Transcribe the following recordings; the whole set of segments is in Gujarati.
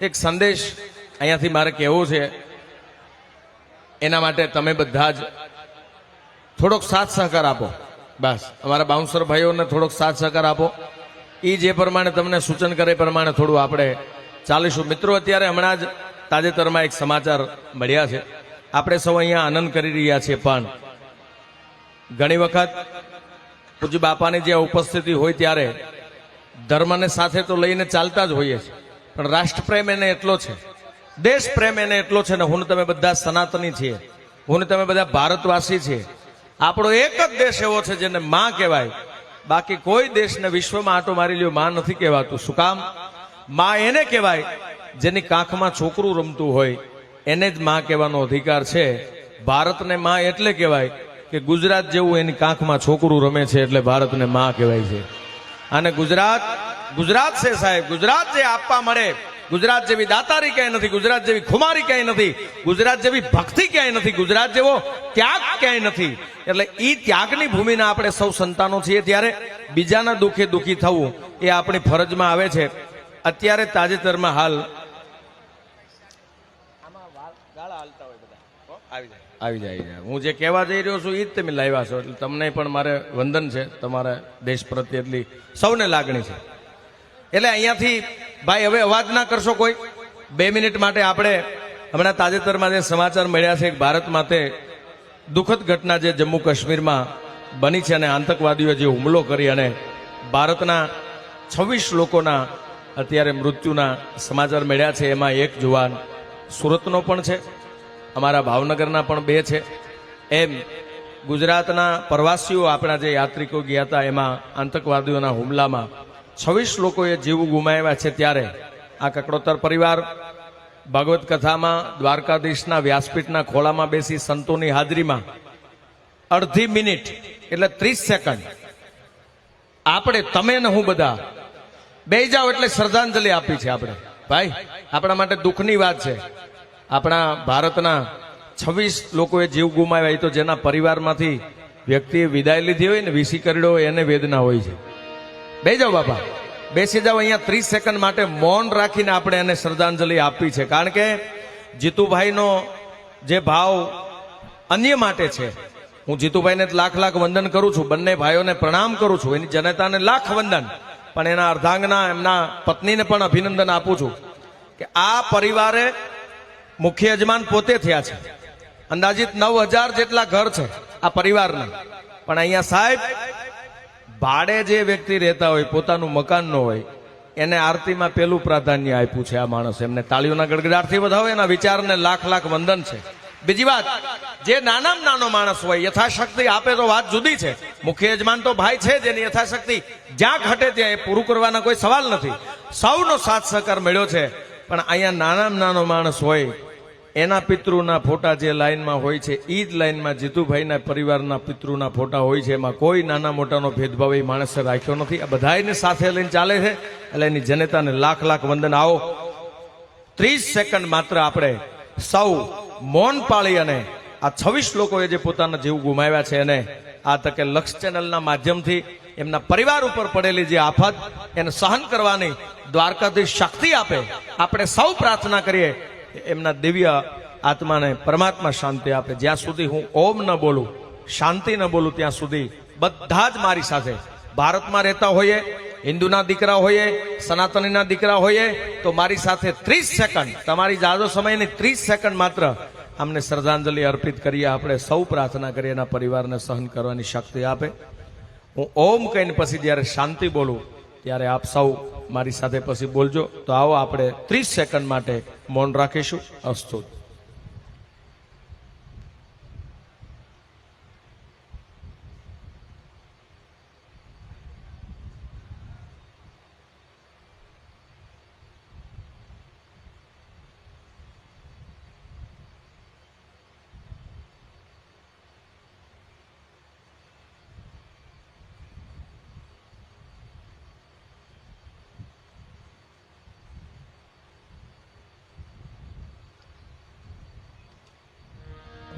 એક સંદેશ અહીંયાથી મારે કહેવો છે, એના માટે તમે બધા જ થોડોક સાથ સહકાર આપો. બસ અમારા બાઉન્સર ભાઈઓને થોડોક સાથ સહકાર આપો. એ જે પ્રમાણે તમને સૂચન કરે એ પ્રમાણે થોડું આપણે ચાલીશું. મિત્રો, અત્યારે હમણાં જ તાજેતરમાં એક સમાચાર મળ્યા છે. આપણે સૌ અહીંયા આનંદ કરી રહ્યા છીએ, પણ ઘણી વખત પૂજ્ય બાપાની જે ઉપસ્થિતિ હોય ત્યારે ધર્મને સાથે તો લઈને ચાલતા જ હોઈએ છીએ, પણ રાષ્ટ્રપ્રેમ એને એટલો છે, દેશ પ્રેમ એને એટલો છે ને. હું ને તમે બધા સનાતની છીએ, હું ને તમે બધા ભારતવાસી છીએ. આપણો એક જ દેશ એવો છે જેને માં કહેવાય. બાકી કોઈ દેશને વિશ્વમાં આટો મારી લ્યો માં નથી કહેવાતું. શું કામ? માં એને કહેવાય જેની કાંખમાં છોકરું રમતું હોય, એને જ માં કહેવાનો અધિકાર છે. ભારતને માં એટલે કહેવાય કે ગુજરાત જેવું એની કાંખમાં છોકરું રમે છે, એટલે ભારતને માં કહેવાય છે. અને ગુજરાત ગુજરાત છે સાહેબ. ગુજરાત જે આપવા મળે, ગુજરાત જેવી દાતારી ક્યાંય નથી, ગુજરાત જેવી ખુમારી ક્યાંય નથી, ગુજરાત જેવી ભક્તિ ક્યાંય નથી, ગુજરાત જેવો ત્યાગ ક્યાંય નથી. એટલે ઈ ત્યાગની ભૂમિના આપણે સૌ સંતાનો છીએ, ત્યારે બીજાના દુઃખે દુઃખી થવું એ આપણી ફરજમાં આવે છે. અત્યારે તાજેતરમાં હાલ આવી જાય હું જે કહેવા જઈ રહ્યો છું એ જ તમે લાવ્યા છો, એટલે તમને પણ મારે વંદન છે. તમારા દેશ પ્રત્યે એટલી સૌને લાગણી છે. એટલે અહીંયાથી ભાઈ હવે અવાજ ના કરશો કોઈ. 2 મિનિટ માટે આપણે હમણાં તાજેતરમાં જે સમાચાર મળ્યા છે, ભારત માટે દુઃખદ ઘટના જે જમ્મુ કાશ્મીરમાં બની છે, અને આતંકવાદીઓએ જે હુમલો કરી અને ભારતના 26 લોકોના અત્યારે મૃત્યુના સમાચાર મળ્યા છે. એમાં એક જુવાન સુરતનો પણ છે, અમારા ભાવનગરના પણ 2 છે. એમ ગુજરાતના પ્રવાસીઓ આપણા જે યાત્રિકો ગયા હતા, એમાં આતંકવાદીઓના હુમલામાં 26 લોકોએ જીવ ગુમાવ્યા છે. ત્યારે આ કકડોતર પરિવાર ભાગવત કથામાં દ્વારકાધીશના વ્યાસપીઠના ખોળામાં બેસી સંતોની હાજરીમાં અડધી મિનિટ એટલે 30 સેકન્ડ આપણે તમે ને હું બધા બેસી જાઓ એટલે શ્રદ્ધાંજલિ આપી છે. આપણે ભાઈ આપણા માટે દુઃખની વાત છે. આપણા ભારતના 26 લોકોએ જીવ ગુમાવ્યા, એ તો જેના પરિવારમાંથી વ્યક્તિએ વિદાય લીધી હોય ને, વીસી કર્યો હોય, એને વેદના હોય છે. બેસી જાઓ બાપા, બેસી જાઓ. અહીંયા 30 સેકન્ડ માટે મૌન રાખીને આપણે એને શ્રદ્ધાંજલિ આપી છે. કારણ કે જીતુભાઈનો જે ભાવ અન્ય માટે છે. હું જીતુભાઈને લાખ લાખ વંદન કરું છું, બંને ભાઈઓને પ્રણામ કરું છું, એની જનતાને લાખ વંદન, પણ એના અર્ધાંગના એમના પત્નીને પણ અભિનંદન આપું છું કે આ પરિવારે મુખ્ય યજમાન પોતે થયા છે. અંદાજિત 9000 જેટલા ઘર છે આ પરિવારના, પણ અહીંયા સાહેબ ભાડે જે વ્યક્તિ રહેતા હોય, પોતાનું મકાન ન હોય, એને આરતીમાં પેલું પ્રાધાન્ય આપ્યું છે આ માણસ. એમને તાળીઓના ગડગડાટથી વધાવો, એના વિચારને લાખ લાખ વંદન છે. બીજી વાત, જે નાનામાં નાનો માણસ હોય યથાશક્તિ આપે તો વાત જુદી છે. મુખ્ય યજમાન તો ભાઈ છે, જેની યથાશક્તિ જ્યાં ઘટે ત્યાં એ પૂરું કરવાના કોઈ સવાલ નથી. સૌનો સાથ સહકાર મળ્યો છે. પણ અહીંયા નાનામાં નાનો માણસ હોય, એના પિતૃના ફોટા જે લાઈનમાં હોય છે, એ જ લાઈનમાં જીતુભાઈના પરિવારના પિતૃના ફોટા હોય છે. એમાં કોઈ નાના મોટાનો ભેદભાવ એ માણસે રાખ્યો નથી. આ બધાને સાથે લઈને ચાલે છે. એટલે એની જનતાને લાખ લાખ વંદન. આવો 30 સેકન્ડ માત્ર આપણે સૌ મૌન પાળી અને આ 26 લોકોએ જે પોતાના જીવ ગુમાવ્યા છે, એને આ તકે લક્ષ ચેનલના માધ્યમથી એમના પરિવાર ઉપર પડેલી જે આફત એને સહન કરવાની દ્વારકાધીશ શક્તિ આપે. આપણે સૌ પ્રાર્થના કરીએ એમના દિવ્ય આત્માને પરમાત્મા શાંતિ આપે. જ્યાં સુધી હું ઓમ ન બોલું, શાંતિ ન બોલું, ત્યાં સુધી બધા જ મારી સાથે ભારતમાં રહેતા હોઈએ, હિન્દુના દીકરા હોઈએ, સનાતનીના દીકરા હોઈએ, તો મારી સાથે 30 સેકન્ડ, તમારી જાજો સમયની 30 સેકન્ડ માત્ર અમને શ્રદ્ધાંજલિ અર્પિત કરીએ. આપણે સૌ પ્રાર્થના કરીએ એના પરિવારને સહન કરવાની શક્તિ આપે. હું ઓમ કહીને પછી જ્યારે શાંતિ બોલું ત્યારે આપ સૌ મારી સાથે પછી બોલજો. તો આવો આપણે 30 સેકન્ડ માટે મૌન રાખીશું. અસ્તુ.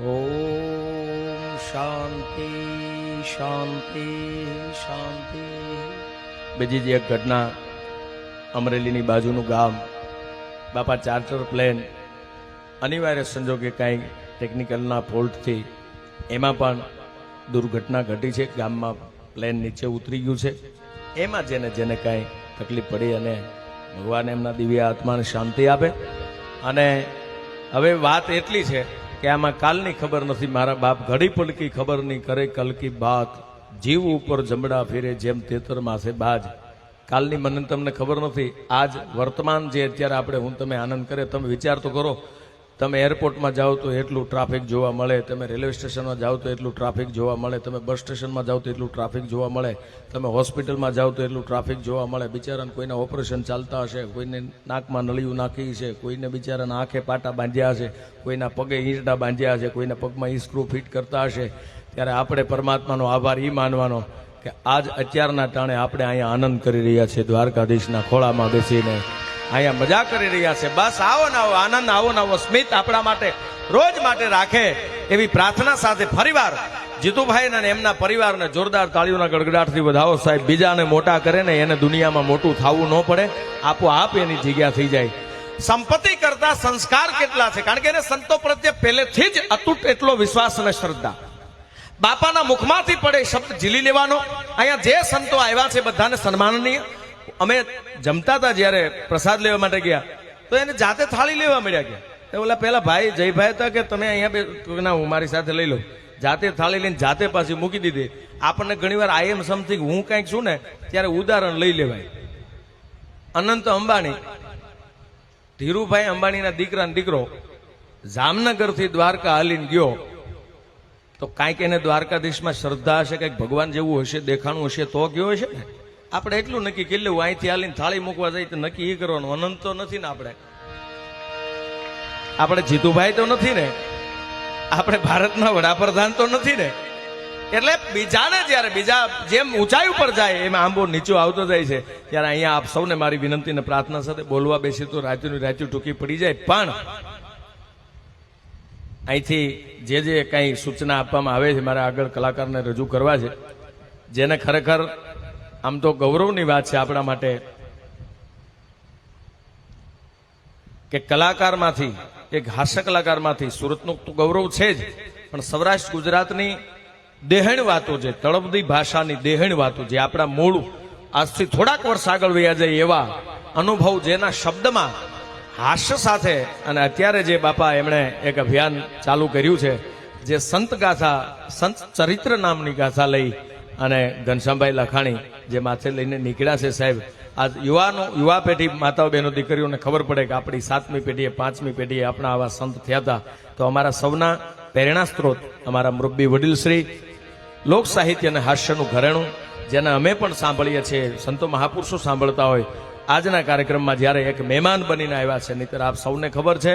ઓમ શાંતિ શાંતિ શાંતિ. બીજી જ એક ઘટના, અમરેલીની બાજુનું ગામ બાપા ચાર્ટર પ્લેન અનિવાર્ય સંજોગે કાંઈ ટેકનિકલના ફોલ્ટથી એમાં પણ દુર્ઘટના ઘટી છે, ગામમાં પ્લેન નીચે ઉતરી ગયું છે. એમાં જેને જેને કાંઈ તકલીફ પડી અને ભગવાન એમના દિવ્ય આત્માને શાંતિ આપે. અને હવે વાત એટલી છે કે આમાં કાલની ખબર નથી, મારા બાપ ઘડી પલકી ખબર નહીં કરે કલકી બાત, જીવ ઉપર જમડા ફેરે જેમ તેતર માસે બાજ. કાલની મને તમને ખબર નથી. આજ વર્તમાન જે અત્યારે આપણે હું તમે આનંદ કરે, તમે વિચાર તો કરો. તમે એરપોર્ટમાં જાઓ તો એટલું ટ્રાફિક જોવા મળે, તમે રેલવે સ્ટેશનમાં જાઓ તો એટલું ટ્રાફિક જોવા મળે, તમે બસ સ્ટેશનમાં જાઓ તો એટલું ટ્રાફિક જોવા મળે, તમે હોસ્પિટલમાં જાઓ તો એટલું ટ્રાફિક જોવા મળે. બિચારાને કોઈના ઓપરેશન ચાલતા હશે, કોઈને નાકમાં નળિયું નાખી છે, કોઈને બિચારાના આંખે પાટા બાંધ્યા હશે, કોઈના પગે ઈંટડા બાંધ્યા હશે, કોઈના પગમાં ઈ સ્ક્રૂ ફિટ કરતા હશે. ત્યારે આપણે પરમાત્માનો આભાર એ માનવાનો કે આજ અત્યારના ટાણે આપણે અહીંયા આનંદ કરી રહ્યા છીએ, દ્વારકાધીશના ખોળામાં બેસીને અહીંયા મજા કરી રહ્યા છે. બસ આવો ને આવો આનંદ, આવો ને આવો સ્મિત આપણા માટે રોજ માટે રાખે એવી પ્રાર્થના સાથે ફરીવાર જીતુભાઈ અને એમના પરિવારને જોરદાર તાળીઓના ગડગડાટથી વધાવો. સાહેબ બીજાને મોટા કરે ને એને દુનિયામાં મોટું થવું ન પડે, આપોઆપ એની જગ્યા થઈ જાય. સંપત્તિ કરતા સંસ્કાર કેટલા છે, કારણ કે એને સંતો પ્રત્યે પહેલેથી જ અતૂટ એટલો વિશ્વાસ અને શ્રદ્ધા. બાપાના મુખમાંથી પડે શબ્દ ઝીલી લેવાનો. અહીંયા જે સંતો આવ્યા છે બધાને સન્માનનીય. અમે જમતા હતા જ્યારે પ્રસાદ લેવા માટે ગયા તો એને જાતે થાળી લેવા મળ્યા ગયા. તો ઓલા પેલા ભાઈ જયભાઈ હતા કે તમે અહીંયા ના હું મારી સાથે લઈ લો, જાતે થાળી લઈને જાતે પાછી મૂકી દીધી. આપણને ઘણીવાર આઈ એમ સમથિંગ હું કંઈક છું ને ત્યારે ઉદાહરણ લઈ લેવાય. અનંત અંબાણી, ધીરુભાઈ અંબાણીના દીકરો જામનગરથી દ્વારકા હાલીને ગયો તો કાંઈક એને દ્વારકાધીશમાં શ્રદ્ધા હશે, કંઈક ભગવાન જેવું હશે, દેખાણું હશે તો ગયો હશે ને. આપણે એટલું નક્કી કરી લેવું અહીંથી હાલીને થાળી મૂકવા જાય તો નક્કી એ કરવાનું. અનંત તો નથી ને આપણે જીતુભાઈ તો નથી ને, આપણે ભારતના વડાપ્રધાન તો નથી ને. એટલે બીજાને જ્યારે બીજા જેમ ઊંચાઈ ઉપર જાય એમ આંબો નીચો આવતો જાય છે. ત્યારે અહીંયા આપ સૌને મારી વિનંતી અને પ્રાર્થના સાથે બોલવા બેસી તો રાત્યુની રાત્યુ ટૂંકી પડી જાય. પણ અહીંથી જે કંઈ સૂચના આપવામાં આવે છે મારે આગળ કલાકારને રજૂ કરવા છે, જેને ખરેખર આમ તો ગૌરવની વાત છે આપણા માટે કે કલાકારમાંથી, એક હાસ્ય કલાકારમાંથી સુરતનું તો ગૌરવ છે જ, પણ સૌરાષ્ટ્ર ગુજરાતની દેહણ વાતો છે, તળપદી ભાષાની દેહણ વાતો જે આપણા મૂળ આજથી થોડાક વર્ષ આગળ વયા જાય એવા અનુભવ જેના શબ્દમાં હાસ્ય સાથે. અને અત્યારે જે બાપા એમણે એક અભિયાન ચાલુ કર્યું છે જે સંત ગાથા, સંત ચરિત્ર નામની ગાથા લઈ અને ઘનશ્યામભાઈ લખાણી જે માથે લઈને નીકળ્યા છે. સાહેબ આજ યુવા પેઢી, માતાઓ બહેનો દીકરીઓને ખબર પડે કે આપણી 7મી પેઢીએ 5મી પેઢીએ આપણા આવા સંત થયા હતા. તો અમારા સૌના પ્રેરણા સ્ત્રોત અમારા મુરબ્બી વડીલશ્રી, લોક સાહિત્ય અને હાસ્યનું ઘરેણું જેને અમે પણ સાંભળીએ છીએ, સંતો મહાપુરુષો સાંભળતા હોય. આજના કાર્યક્રમમાં જ્યારે એક મહેમાન બનીને આવ્યા છે, નહીંતર આપ સૌને ખબર છે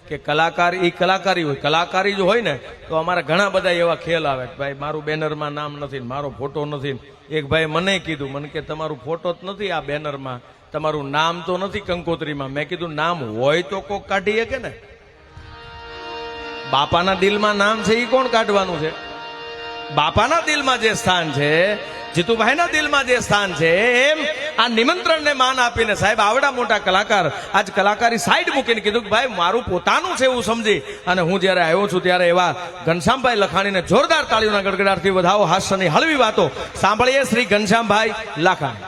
કે કલાકાર એ કલાકારી હોય, કલાકારી જ હોય ને તો અમારા ઘણા બધા એવા ખેલ આવે કે ભાઈ મારું બેનરમાં નામ નથી, મારો ફોટો નથી. એક ભાઈ મને કીધું, મને કે તમારું ફોટો જ નથી આ બેનરમાં, તમારું નામ તો નથી કંકોત્રીમાં. મેં કીધું નામ હોય તો કોક કાઢીએ કે ને, બાપાના દિલમાં નામ છે એ કોણ કાઢવાનું છે? બાપાના દિલમાં જે સ્થાન છે, જીતુભાઈના દિલમાં જે સ્થાન છે, એમ આ નિમંત્રણને માન આપીને સાહેબ આવડા મોટા કલાકાર આજ કલાકારી સાઈડ મૂકીને કીધું કે ભાઈ મારું પોતાનું છે એવું સમજી અને હું જ્યારે આવ્યો છું ત્યારે એવા ઘનશ્યામભાઈ લખાણીને જોરદાર તાળીઓના ગડગડાટથી વધાવો. હાસ્યની હળવી વાતો સાંભળીએ શ્રી ઘનશ્યામભાઈ લખાણી.